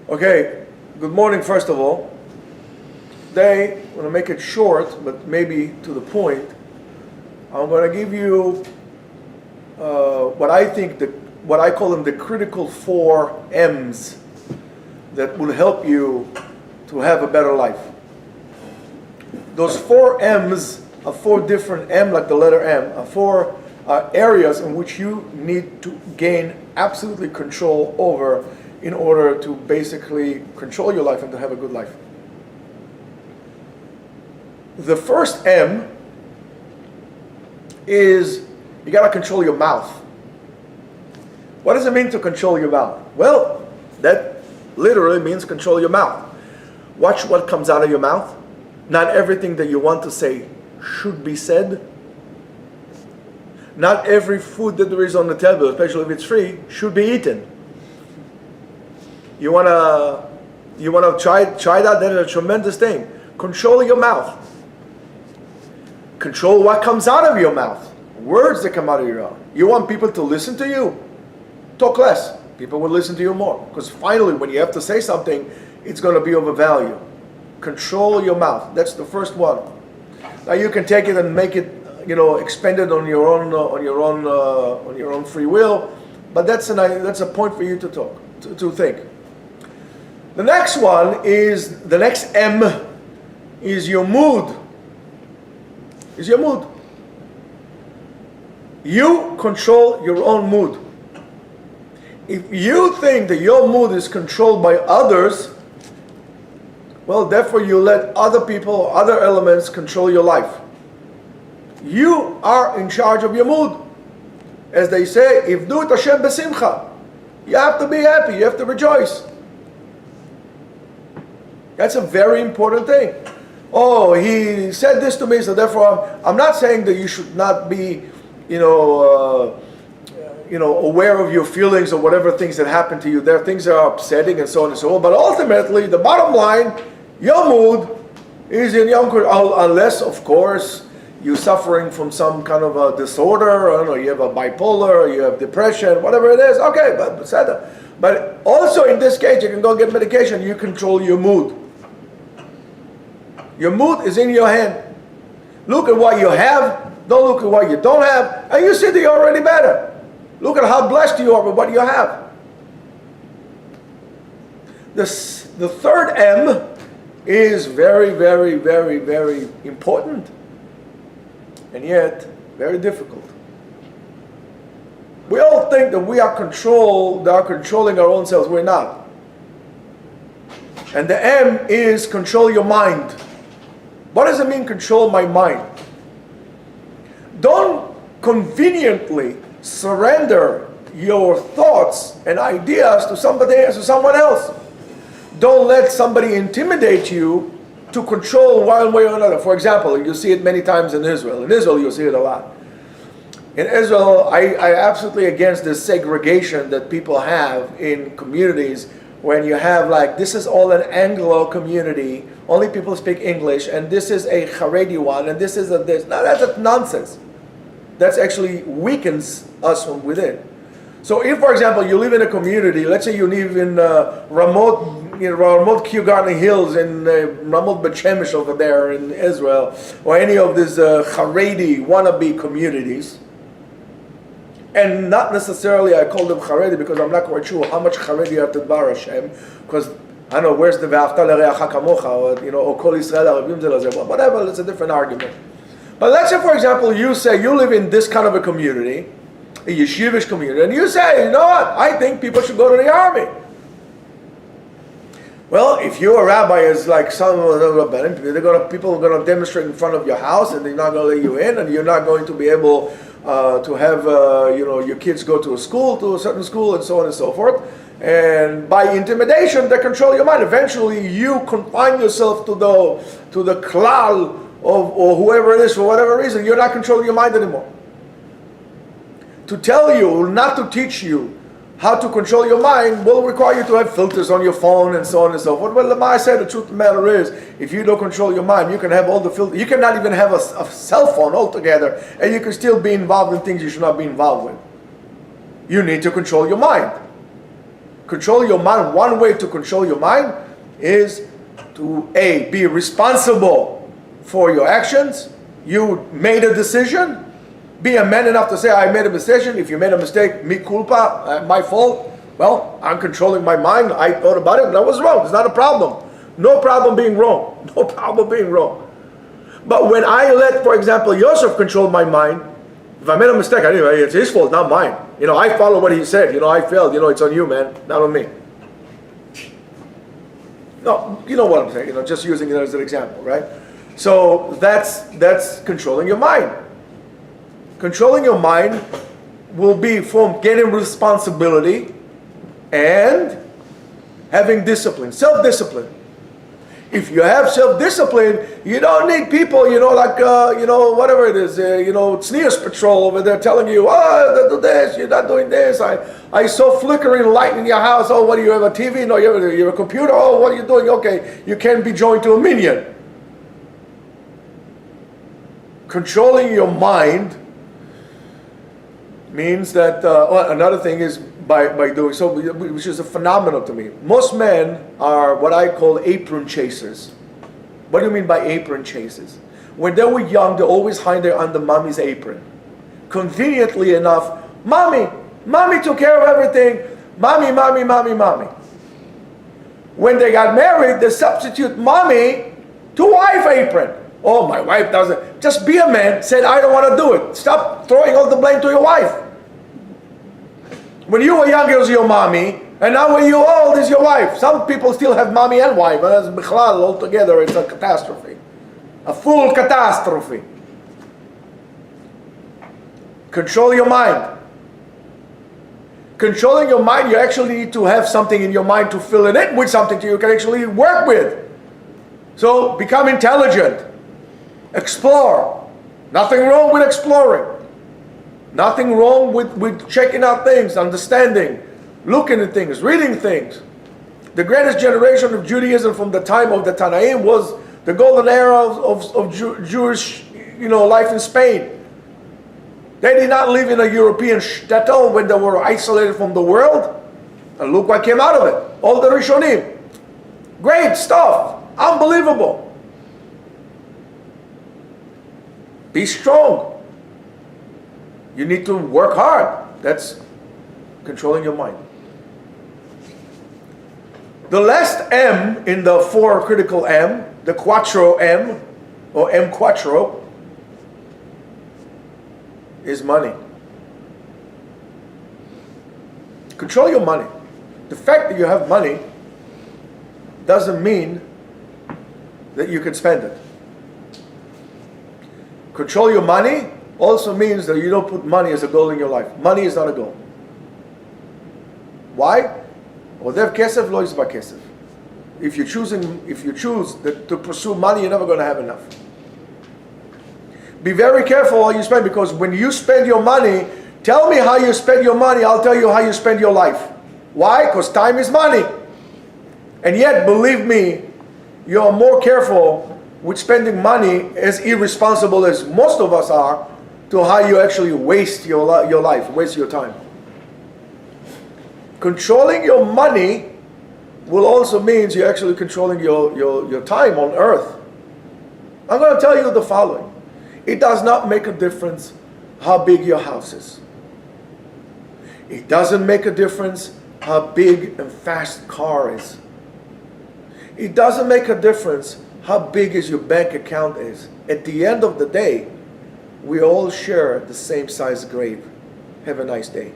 Okay, good morning first of all. Today, I'm going to make it short, but maybe to the point. I'm going to give you what I call them the critical 4 M's that will help you to have a better life. Those 4 M's are 4 different M, like the letter M, are 4 areas in which you need to gain absolutely control over in order to basically control your life and to have a good life. The first M is you got to control your mouth. What does it mean to control your mouth? Well, that literally means control your mouth. Watch what comes out of your mouth. Not everything that you want to say should be said. Not every food that there is on the table, especially if it's free, should be eaten. You wanna try that? That's a tremendous thing. Control your mouth. Control what comes out of your mouth. Words that come out of your mouth. You want people to listen to you? Talk less. People will listen to you more. Because finally, when you have to say something, it's going to be of a value. Control your mouth. That's the first one. Now you can take it and make it, expend it on your own free will. But that's a point for you to think. The next one is, the next M is your mood. Is your mood. You control your own mood. If you think that your mood is controlled by others, well, therefore you let other people, other elements control your life. You are in charge of your mood. As they say, if do it Hashem besimcha. You have to be happy, you have to rejoice. That's a very important thing. Oh, he said this to me, so therefore I'm not saying that you should not be, aware of your feelings or whatever things that happen to you. There are things that are upsetting and so on and so on. But ultimately, the bottom line, your mood is in Yom Kippur, unless, of course, you're suffering from some kind of a disorder, or you have a bipolar, or you have depression, whatever it is. Okay, but also in this case, you can go get medication. You control your mood. Your mood is in your hand. Look at what you have. Don't look at what you don't have. And you see that you're already better. Look at how blessed you are with what you have. The third M is very, very, very, very important. And yet, very difficult. We all think that we are controlling our own selves. We're not. And the M is control your mind. What does it mean, control my mind? Don't conveniently surrender your thoughts and ideas to someone else. Don't let somebody intimidate you to control one way or another. For example, you see it many times in Israel. In Israel, you see it a lot. In Israel, I absolutely against this segregation that people have in communities when you have this is all an Anglo community, only people speak English, and this is a Haredi one, and this is a this. No, that's nonsense. That actually weakens us from within. So if, for example, you live in a community, let's say you live in Ramot Kew Garden Hills, in Ramot Bet Shemesh over there in Israel, or any of these Haredi wannabe communities, and not necessarily I call them Haredi because I'm not quite sure how much Haredi are Tadbar Hashem, because I don't know where's the Ve'afta l'reacha kamocha, or Kol Yisrael Arabim Ze Laze, whatever, it's a different argument. But let's say, for example, you say you live in this kind of a community, a yeshivish community, and you say, you know what, I think people should go to the army. Well, if you're a rabbi, is like some of the rabbanim, people are going to demonstrate in front of your house, and they're not going to let you in, and you're not going to be able to have your kids go to a certain school, and so on and so forth. And by intimidation, they control your mind. Eventually, you confine yourself to the klal or whoever it is for whatever reason. You're not controlling your mind anymore. To tell you, not to teach you how to control your mind will require you to have filters on your phone and so on and so forth. Well, I say the truth of the matter is, if you don't control your mind, you can have all the filters. You cannot even have a cell phone altogether, and you can still be involved in things you should not be involved with. You need to control your mind. Control your mind. One way to control your mind is to A, be responsible for your actions. You made a decision. Be a man enough to say, I made a decision. If you made a mistake, mi culpa, my fault. Well, I'm controlling my mind. I thought about it, but I was wrong. It's not a problem. No problem being wrong. No problem being wrong. But when I let, for example, Yosef control my mind, if I made a mistake, anyway, it's his fault, not mine. I follow what he said. I failed. It's on you, man, not on me. No, you know what I'm saying. Just using it as an example, right? So that's controlling your mind. Controlling your mind will be from getting responsibility and having discipline, self-discipline. If you have self-discipline, you don't need people, whatever it is, Tznius patrol over there telling you, do this, you're not doing this. I saw flickering light in your house. Oh, what do you have, a TV? No, you have a computer. Oh, what are you doing? Okay, you can't be joined to a minion. Controlling your mind means that, another thing is by doing so, which is a phenomenon to me. Most men are what I call apron chasers. What do you mean by apron chasers? When they were young, they always hide under mommy's apron. Conveniently enough, mommy took care of everything. Mommy. When they got married, they substitute mommy to wife apron. Oh, my wife doesn't. Just be a man. Said, I don't want to do it. Stop throwing all the blame to your wife. When you were young, it was your mommy, and now when you're old, it's your wife. Some people still have mommy and wife, and as bichlal altogether, it's a catastrophe. A full catastrophe. Control your mind. Controlling your mind, you actually need to have something in your mind to fill it in with something you can actually work with. So become intelligent. Explore. Nothing wrong with exploring. Nothing wrong with checking out things, understanding, looking at things, reading things. The greatest generation of Judaism from the time of the Tanaim was the golden era of Jewish life in Spain. They did not live in a European shtetl when they were isolated from the world. And look what came out of it. All the Rishonim. Great stuff. Unbelievable. Be strong. You need to work hard. That's controlling your mind. The last M in the four critical M, the quattro M, or M quattro, is money. Control your money. The fact that you have money doesn't mean that you can spend it. Control your money also means that you don't put money as a goal in your life. Money is not a goal. Why? Odev kesef lo yizba kesef. If you choose to pursue money, you're never going to have enough. Be very careful how you spend, because when you spend your money, tell me how you spend your money, I'll tell you how you spend your life. Why? Because time is money. And yet, believe me, you're more careful with spending money, as irresponsible as most of us are, to how you actually waste your life, waste your time. Controlling your money will also means you're actually controlling your time on earth. I'm going to tell you the following. It does not make a difference how big your house is. It doesn't make a difference how big and fast car is. It doesn't make a difference how big is your bank account is. At the end of the day, we all share the same size grave. Have a nice day.